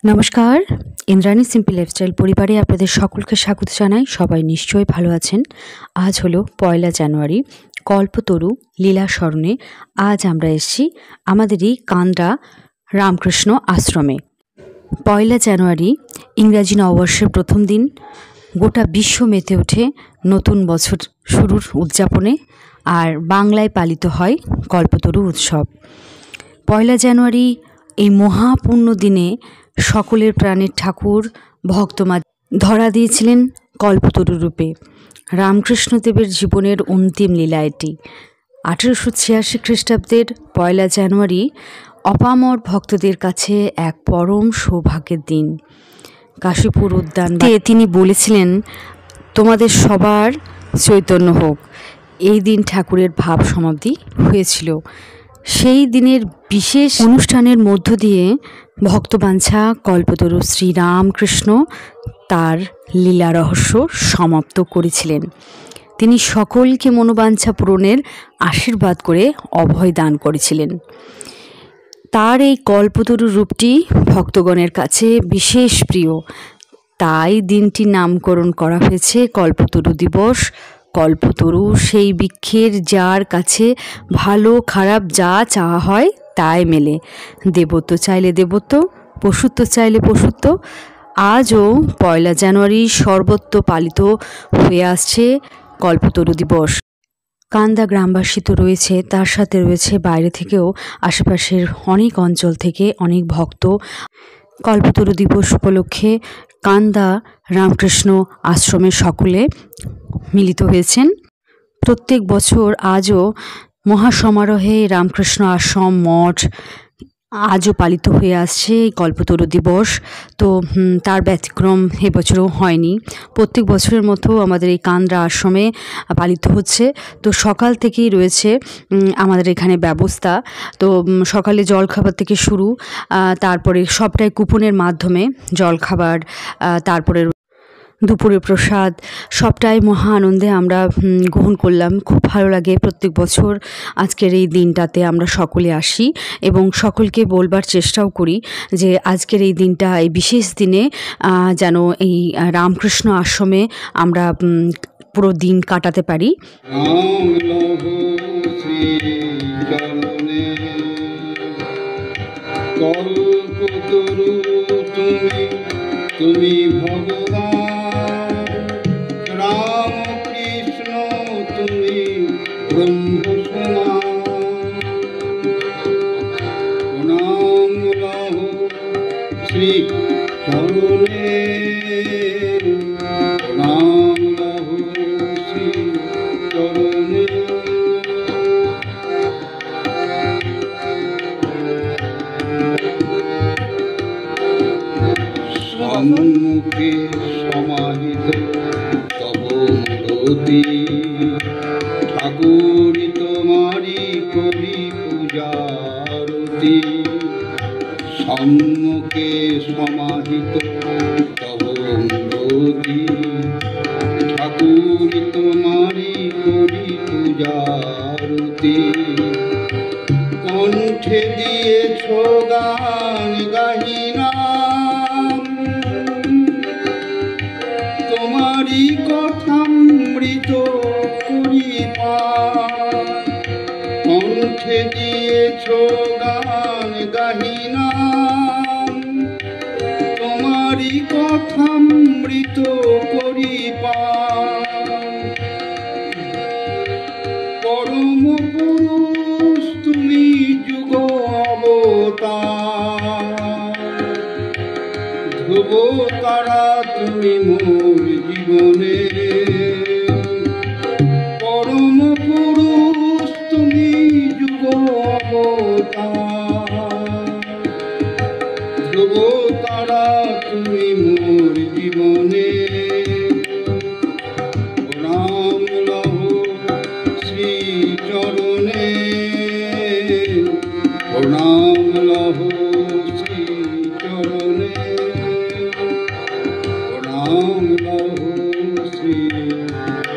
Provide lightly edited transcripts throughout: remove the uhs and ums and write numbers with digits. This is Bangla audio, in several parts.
নমস্কার, ইন্দ্রাণী সিম্পল লাইফস্টাইল পরিবারে আপনাদের সকলকে স্বাগত জানাই। সবাই নিশ্চয়ই ভালো আছেন। আজ হলো 1 জানুয়ারি, কল্পতরু লীলা স্মরণে। আজ আমরা এসেছি আমাদেরই কান্দ্রা রামকৃষ্ণ আশ্রমে। 1 জানুয়ারি ইংরাজি নববর্ষের প্রথম দিন। গোটা বিশ্ব মেতে ওঠে নতুন বছর শুরুর উদযাপনে, আর বাংলায় পালিত হয় কল্পতরু উৎসব। 1 জানুয়ারি এই মহাপূর্ণ দিনে সকলের প্রাণের ঠাকুর ভক্তমা ধরা দিয়েছিলেন কল্পতরু রূপে। রামকৃষ্ণদেবের জীবনের অন্তিম লীলা এটি। 1886 খ্রিস্টাব্দের 1 জানুয়ারি অপামর ভক্তদের কাছে এক পরম সৌভাগ্যের দিন। কাশীপুর উদ্যান তিনি বলেছিলেন, তোমাদের সবার চৈতন্য হোক। এই দিন ঠাকুরের ভাব সমাপ্তি হয়েছিল। সেই দিনের বিশেষ অনুষ্ঠানের মধ্য দিয়ে ভক্তবাঞ্ছা কল্পতরু শ্রীরামকৃষ্ণ তার লীলা রহস্য সমাপ্ত করেছিলেন। তিনি সকলকে মনোবাঞ্ছা পূরণের আশীর্বাদ করে অভয় দান করেছিলেন। তার এই কল্পতরু রূপটি ভক্তগণের কাছে বিশেষ প্রিয়, তাই দিনটির নামকরণ করা হয়েছে কল্পতরু দিবস। কল্পতরু সেই বৃক্ষের যার কাছে ভালো খারাপ যা চাওয়া হয় তাই মেলে। দেবত্ব চাইলে দেবত্ব, পশুত্ব চাইলে পশুত্ব। আজও 1 জানুয়ারি সর্বত্র পালিত হয়ে আসছে কল্পতরু দিবস। কান্দা গ্রামবাসী তো রয়েছে, তার সাথে রয়েছে বাইরে থেকেও আশেপাশের অনেক অঞ্চল থেকে অনেক ভক্ত। কল্পতরু দিবস উপলক্ষে কান্দা রামকৃষ্ণ আশ্রমে সকলে মিলিত হয়েছেন। প্রত্যেক বছর আজও মহাসমারোহে রামকৃষ্ণ আশ্রম মঠ আজও পালিত হয়ে আসছে এই কল্পতরু দিবস। তো তার ব্যতিক্রম এবছরও হয়নি। প্রত্যেক বছরের মতো আমাদের এই কান্দ্রা আশ্রমে পালিত হচ্ছে। তো সকাল থেকেই রয়েছে আমাদের এখানে ব্যবস্থা। তো সকালে জলখাবার থেকে শুরু, তারপরে সবটাই কুপনের মাধ্যমে জলখাবার, তারপরে দুপুরে প্রসাদ, সবটাই মহা আনন্দে আমরা গ্রহণ করলাম। খুব ভালো লাগে প্রত্যেক বছর আজকের এই দিনটাতে আমরা সকলে আসি এবং সকলকে বলবার চেষ্টাও করি যে আজকের এই দিনটা, এই বিশেষ দিনে যেন এই রামকৃষ্ণ আশ্রমে আমরা পুরো দিন কাটাতে পারি। তুমি ভগবান রামকৃষ্ণ, তুমি ব্রহ্ম সমান। প্রণাম লহ শ্রী চরণে, প্রণাম লহ শ্রী চরণে। সম্মুখে সমাহিত তব মূরতি, ঠাকুরি তোমারি করি পূজারতি। সম্মুখে সমাহিত তব মূরতি, ঠাকুরি তোমারি করি পূজারতি। কণ্ঠে দিয়েছ গান গাহিনা, তোমারি কথামৃত করি পান। কণ্ঠে দিয়েছ গান গাহিনা, তোমারি কথামৃত করি পান। পরম পুরুষ তুমি যুগ অবতার, ধ্রুব তারা তুমি মোর জীবনে। পরম পুরুষ তুমি যুগ অবতার, ধ্রুব তারা তুমি মোর জীবনে। প্রণাম লহ শ্রী চরণে, প্রণাম লহ শ্রী চরণে, প্রণাম লহ শ্রী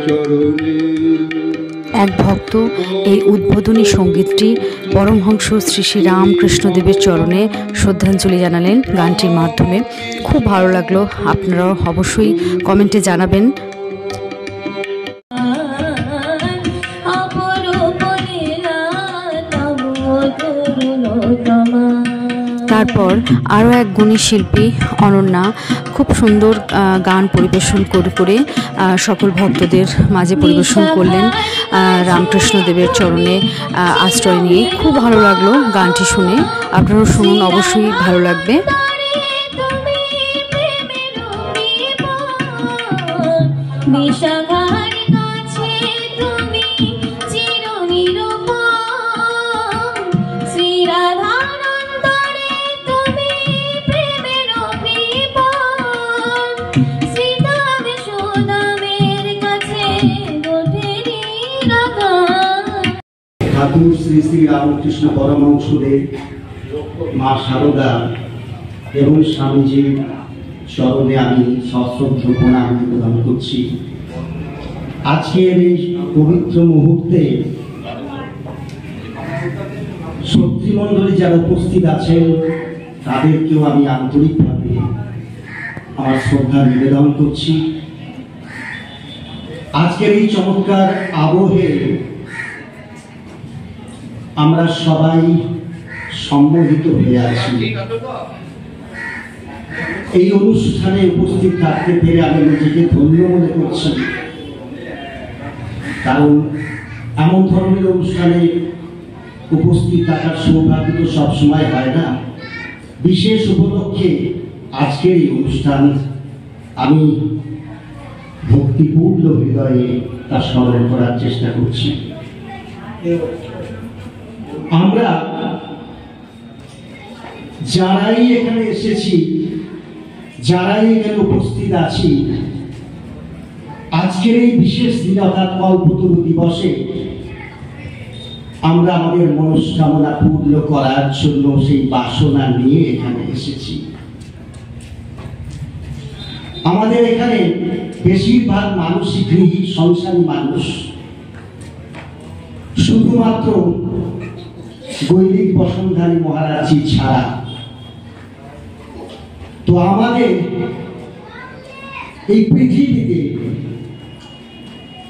চরণে। এক ভক্ত এই উদ্বোধনী সঙ্গীতটি পরমহংস শ্রী শ্রী রামকৃষ্ণদেবের চরণে শ্রদ্ধাঞ্জলি জানালেন গানটির মাধ্যমে। খুব ভালো লাগলো, আপনারাও অবশ্যই কমেন্টে জানাবেন। তারপর আরও এক গুণী শিল্পী অনন্যা খুব সুন্দর গান পরিবেশন করে সকল ভক্তদের মাঝে পরিবেশন করলেন রামকৃষ্ণদেবের চরণে আশ্রয় নিয়ে। খুব ভালো লাগলো গানটি শুনে, আপনারাও শুনুন, অবশ্যই ভালো লাগবে। ঠাকুর শ্রী শ্রী রামকৃষ্ণ পরমহংসদেব, মা শারদা এবং স্বামীজির চরণে আমি সশ্রদ্ধ প্রণাম নিবেদন করছি। আজকের এই পবিত্র মুহূর্তে শক্তিমণ্ডলী যারা উপস্থিত আছেন তাদেরকেও আমি আন্তরিকভাবে আমার শ্রদ্ধা নিবেদন করছি। আজকের এই চমৎকার আবহে আমরা সবাই সম্মোহিত হয়ে আছি। এই অনুষ্ঠানে উপস্থিত থাকতে পেরে আমি নিজেকে ধন্য মনে করছি, কারণ এমন ধরনের অনুষ্ঠানে উপস্থিত থাকার সৌভাগ্য তো সবসময় হয় না। বিশেষ উপলক্ষে আজকের এই অনুষ্ঠান আমি ভক্তিপূর্ণ হৃদয়ে তা স্মরণ করার চেষ্টা করছি। আমরা যারাই এখানে এসেছি, যারাই এখানে উপস্থিত আছি, আজকের এই বিশেষ দিন অর্থাৎ কল্পতরু দিবসে আমরা আমাদের মনস্কামনা পূর্ণ করার জন্য সেই বাসনা নিয়ে এখানে এসেছি। আমাদের এখানে বেশিরভাগ মানুষই গৃহী সংসারী মানুষ, শুধুমাত্র গৈরিক বসুন্ধরানী মহারাজজি ছাড়া। তো আমাদের এই পৃথিবীতে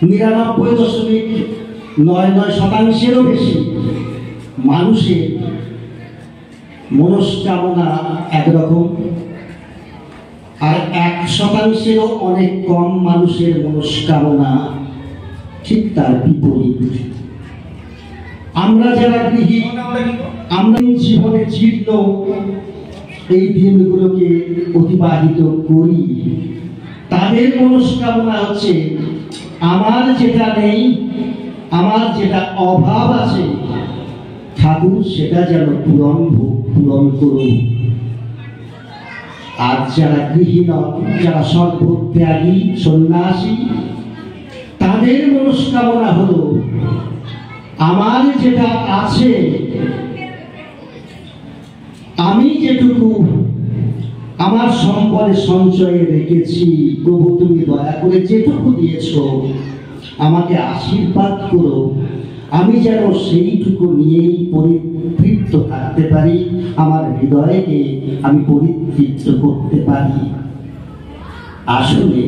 99.99% বেশি মানুষের মনস্কামনা একরকম, আর 1%-ও অনেক কম মানুষের মনস্কামনা ঠিক তার বিপরীত। আমরা যারা গৃহী, আমরা জীবনে জীর্ণ এই দিনগুলোকে অতিবাহিত করি, তাদের মনস্কামনা হচ্ছে আমার যেটা নেই, আমার যেটা অভাব আছে, ঠাকুর সেটা যেন পূরণ করুন। আর যারা গৃহী নন, যারা সর্বত্যাগী সন্ন্যাসী, তাদের মনস্কামনা হলো আমার যেটা আছে, আমি যেটুকু আমার সম্পদে সঞ্চয়ে রেখেছি, প্রভু তুমি দয়া করে যেটুকু দিয়েছ আমাকে আশীর্বাদ করো, আমি যেন সেইটুকু নিয়েই পরিতৃপ্ত থাকতে পারি, আমার হৃদয়কে আমি পরিতৃপ্ত করতে পারি। আসলে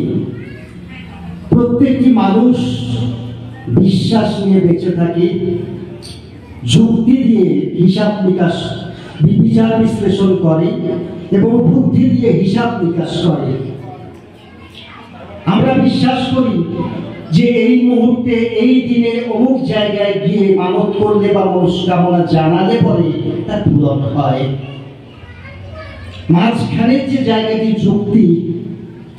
প্রত্যেকটি মানুষ বিশ্বাস নিয়ে বেঁচে থাকে, যুক্তি দিয়ে হিসাব নিকাশ বিচার বিশ্লেষণ করে এবং বুদ্ধি দিয়ে হিসাব নিকাশ করে। আমরা বিশ্বাস করি যে এই মুহূর্তে এই দিনে অমুক জায়গায় গিয়ে মানত করলে বা মনস্কামনা জানালে পরে তা পূরণ হয়। মাঝখানের যে জায়গাটি যুক্তি,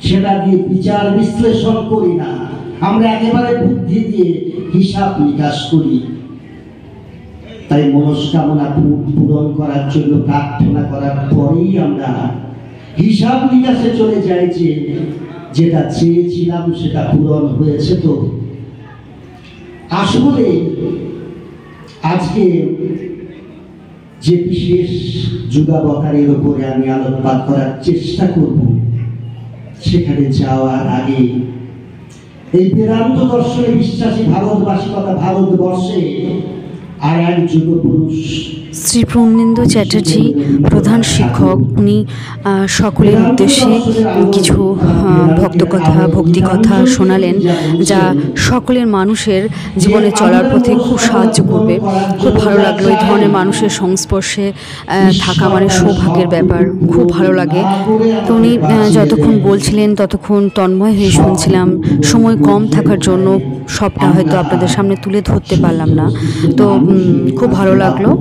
সেটা দিয়ে বিচার বিশ্লেষণ করি না, আমরা একেবারে বুদ্ধি দিয়ে হিসাব নিকাশ করি। তাই মনস্কামনা পূরণ করার জন্য প্রার্থনা করার পরেই আমরা হিসাব নিকাশে চলে যাই যে যেটা চেয়েছিলাম সেটা পূরণ হয়েছে। তো আসলে আজকে যে বিশেষ যুগাবতারের উপরে আমি আলোকপাত করার চেষ্টা করব, সেখানে যাওয়ার আগে এই বেদান্ত দর্শনে বিশ্বাসী ভারতবাসী তথা ভারতবর্ষে আর এক যুগ পুরুষ শ্রী পূর্ণেন্দু চ্যাটার্জি প্রধান শিক্ষক, উনি সকলের উদ্দেশ্যে কিছু ভক্তকথা ভক্তিকথা শোনালেন, যা সকলের মানুষের জীবনে চলার পথে খুব সাহায্য করবে। খুব ভালো লাগলো। এই ধরনের মানুষের সংস্পর্শে থাকা মানে সৌভাগ্যের ব্যাপার, খুব ভালো লাগে। তো উনি যতক্ষণ বলছিলেন ততক্ষণ তন্ময় হয়ে শুনছিলাম। সময় কম থাকার জন্য সবটা হয়তো আপনাদের সামনে তুলে ধরতে পারলাম না, তো খুব ভালো লাগলো।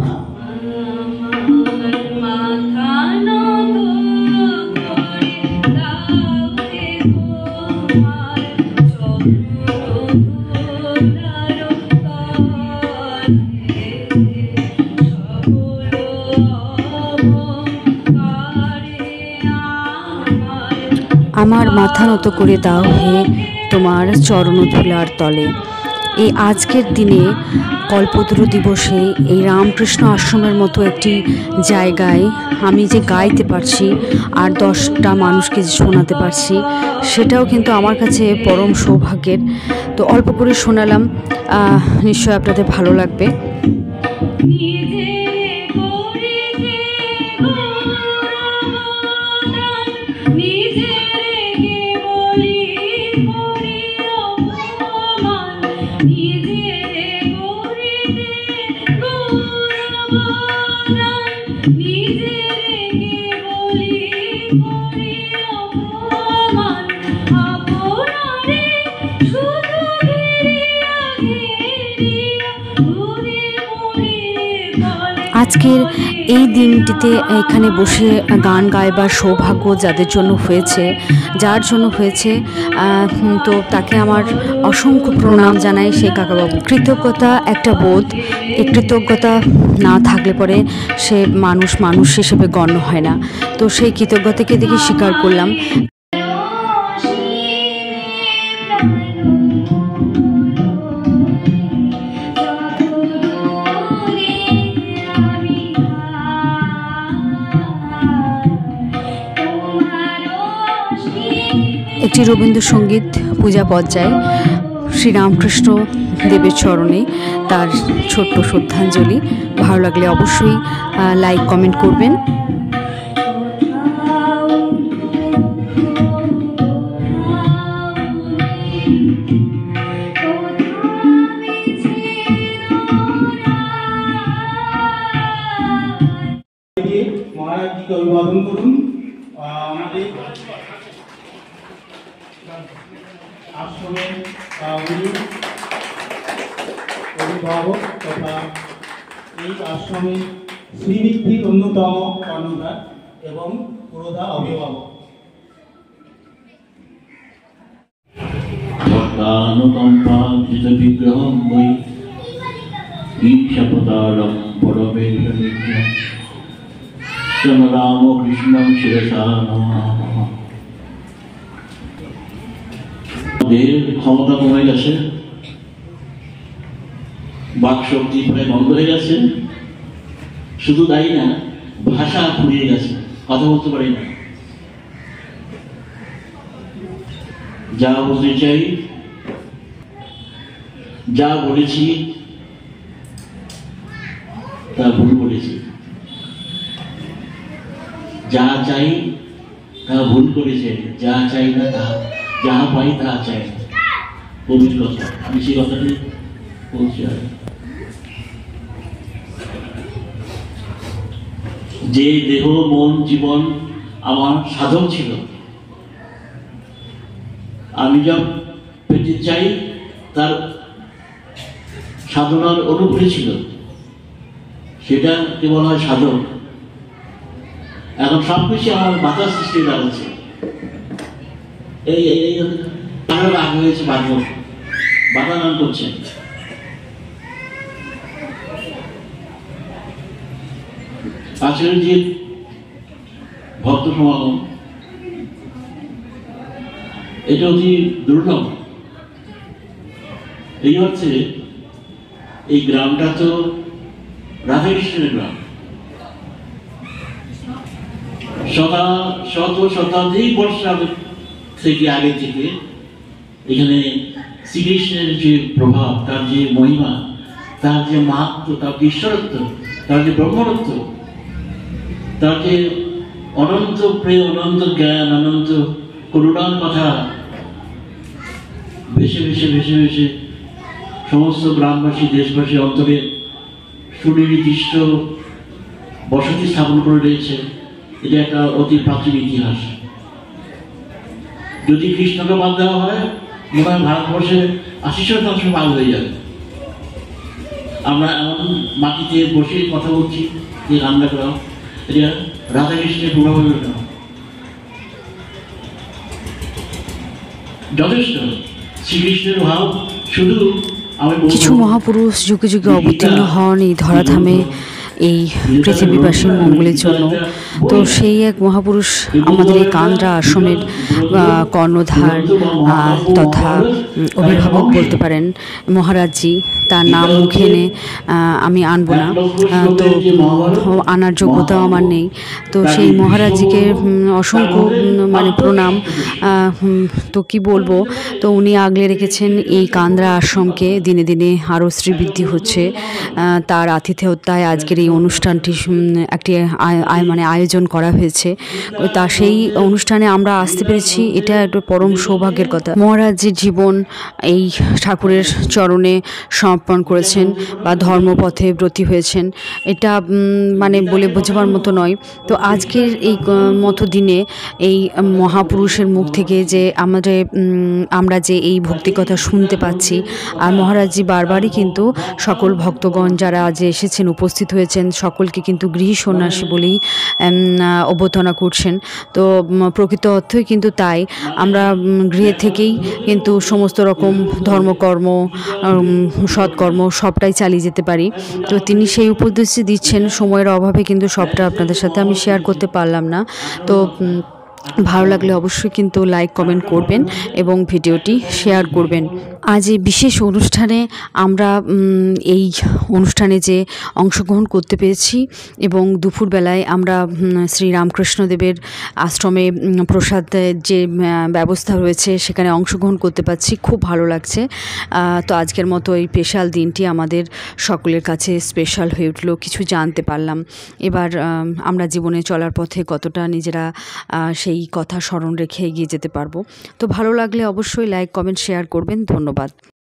আমার মাথা নত করে দাও হে তোমার চরণধুলার তলে। এই আজকের দিনে কল্পতরু দিবসে এই রামকৃষ্ণ আশ্রমের মতো একটি জায়গায় আমি যে গাইতে পারছি আর 10টা মানুষকে যে শোনাতে পারছি, সেটাও কিন্তু আমার কাছে পরম সৌভাগ্যের। তো অল্প করে শোনালাম, নিশ্চয় আপনাদের ভালো লাগবে। আজকের এই দিনটিতে এখানে বসে গান গাইবার সৌভাগ্য যাদের জন্য হয়েছে, যার জন্য হয়েছে, তো তাকে আমার অসংখ্য প্রণাম জানাই সেই কাকাবাবু। কৃতজ্ঞতা একটা বোধ, এই কৃতজ্ঞতা না থাকলে পরে সে মানুষ হিসেবে গণ্য হয় না। তো সেই কৃতজ্ঞতাকে দেখে স্বীকার করলাম। একটি রবীন্দ্রসঙ্গীত পূজা পর্যায়ে শ্রীরামকৃষ্ণ দেবের চরণে তার ছোট্ট শ্রদ্ধাঞ্জলি। ভালো লাগলে অবশ্যই লাইক কমেন্ট করবেন। মহারাজজিকে অভিবাদন করুন। আমাদের আশ্রমের অভিভাবক তথা এই আশ্রমের শ্রীবৃদ্ধির অন্যতম কর্ণধার এবং পুরোধা অভিভাবক। ভক্তানুকম্পার্জিত বিগ্রহং বৈ ঈশপতারং পরমেশ নিত্যং तं রামকৃষ্ণং শিরসা নমামः। দেহের ক্ষমতা কমে গেছে, বাকশক্তি প্রায় বন্ধ হয়ে গেছে। শুধু তাই না, ভাষা ফুরিয়ে গেছে, কথা বলতে পারি না। যা বলতে চাই, যা বলেছি তা ভুল বলেছি, যা চাই তা ভুল করেছে, যা চাই না তা, যা পাই তা চাই। কবির কথা, আমি সেই কথাটি বলছি। যে দেহ মন জীবন আমার সাধন ছিল, আমি যা পেতে চাই তার সাধনার অনুকূলে ছিল, সেটা কেবল হয় সাধন। এখন সবকিছু আমার বাধা সৃষ্টি লাগাচ্ছে। এই আগে হয়েছে বাধা নাম করছে। আজকের যে ভক্ত সমাগম, এটা অতি দুর্লভ। এই হচ্ছে, এই গ্রামটা তো রাধাকৃষ্ণের গ্রাম। শত শতাব্দী বর্ষ থেকে আগে থেকে এখানে শ্রীকৃষ্ণের যে প্রভাব, তার যে মহিমা, তার যে মাহাত্ম, তার যে ঈশ্বরত্ব, তার যে ব্রহ্মরত্ব, তার যে অনন্ত প্রেম, অনন্ত জ্ঞান, অনন্ত করুণার কথা ভেসে ভেসে ভেসে ভেসে সমস্ত গ্রামবাসী, দেশবাসী অন্তরে সুনির্দিষ্ট বসতি স্থাপন করে রয়েছে। এটা একটা অতি প্রাচীন ইতিহাস। যদি কৃষ্ণকে বাদ দেওয়া হয়, মনে হয় ভারতবর্ষে ৮০% বাদ হয়ে যাবে। আমরা এমন মাটিতে বসে কথা বলছি যে রান্না করা, এটা রাধাকৃষ্ণের প্রভাবের না, যথেষ্ট শ্রীকৃষ্ণের ভাব। শুধু আমি কিছু মহাপুরুষ যুগে যুগে অবতীর্ণ হন এই ধরাধামে এই পৃথিবীবাসীর মঙ্গলের জন্য। তো সেই এক মহাপুরুষ আমাদের এই কান্দ্রা আশ্রমের কর্ণধার তথা অভিভাবক বলতে পারেন মহারাজজি। তার নাম মুখে এনে আমি আনবো না, তো আনার যোগ্যতাও আমার নেই। তো সেই মহারাজজিকে অসংখ্য মানে প্রণাম। তো কি বলবো, তো উনি আগলে রেখেছেন এই কান্দ্রা আশ্রমকে। দিনে দিনে আরও শ্রীবৃদ্ধি হচ্ছে। তার আতিথেয়তায় আজকের এই অনুষ্ঠানটি একটি মানে আয়োজন করা হয়েছে। তা সেই অনুষ্ঠানে আমরা আসতে পেরেছি, এটা একটা পরম সৌভাগ্যের কথা। মহারাজজির জীবন এই ঠাকুরের চরণে সমর্পণ করেছেন বা ধর্মপথে ব্রতী হয়েছেন, এটা মানে বলে বোঝাবার মতো নয়। তো আজকের এই মতো দিনে এই মহাপুরুষের মুখ থেকে যে আমরা যে এই ভক্তিকথা শুনতে পাচ্ছি, আর মহারাজজি বারবারই কিন্তু সকল ভক্তগণ যারা আজ এসেছেন, উপস্থিত হয়েছেন, সকলকে কিন্তু গৃহী সন্ন্যাসী বলেই অভ্যর্থনা করছেন। তো প্রকৃত অর্থই কিন্তু তাই, আমরা গৃহে থেকেই কিন্তু সমস্ত রকম ধর্মকর্ম, সৎকর্ম সবটাই চালিয়ে যেতে পারি। তো তিনি সেই উপদেশই দিচ্ছেন। সময়ের অভাবে কিন্তু সবটা আপনাদের সাথে আমি শেয়ার করতে পারলাম না। তো ভালো লাগলে অবশ্যই কিন্তু লাইক কমেন্ট করবেন এবং ভিডিওটি শেয়ার করবেন। আজ এই বিশেষ অনুষ্ঠানে আমরা এই অনুষ্ঠানে যে অংশগ্রহণ করতে পেরেছি এবং দুপুরবেলায় আমরা শ্রী রামকৃষ্ণদেবের আশ্রমে প্রসাদের যে ব্যবস্থা রয়েছে সেখানে অংশগ্রহণ করতে পারছি, খুব ভালো লাগছে। তো আজকের মতো এই স্পেশাল দিনটি আমাদের সকলের কাছে স্পেশাল হয়ে উঠলো, কিছু জানতে পারলাম। এবার আমরা জীবনে চলার পথে কতটা নিজেরা সেই কথা স্মরণ রেখে এগিয়ে যেতে পারবো। তো ভালো লাগলে অবশ্যই লাইক কমেন্ট শেয়ার করবেন। ধন্যবাদ।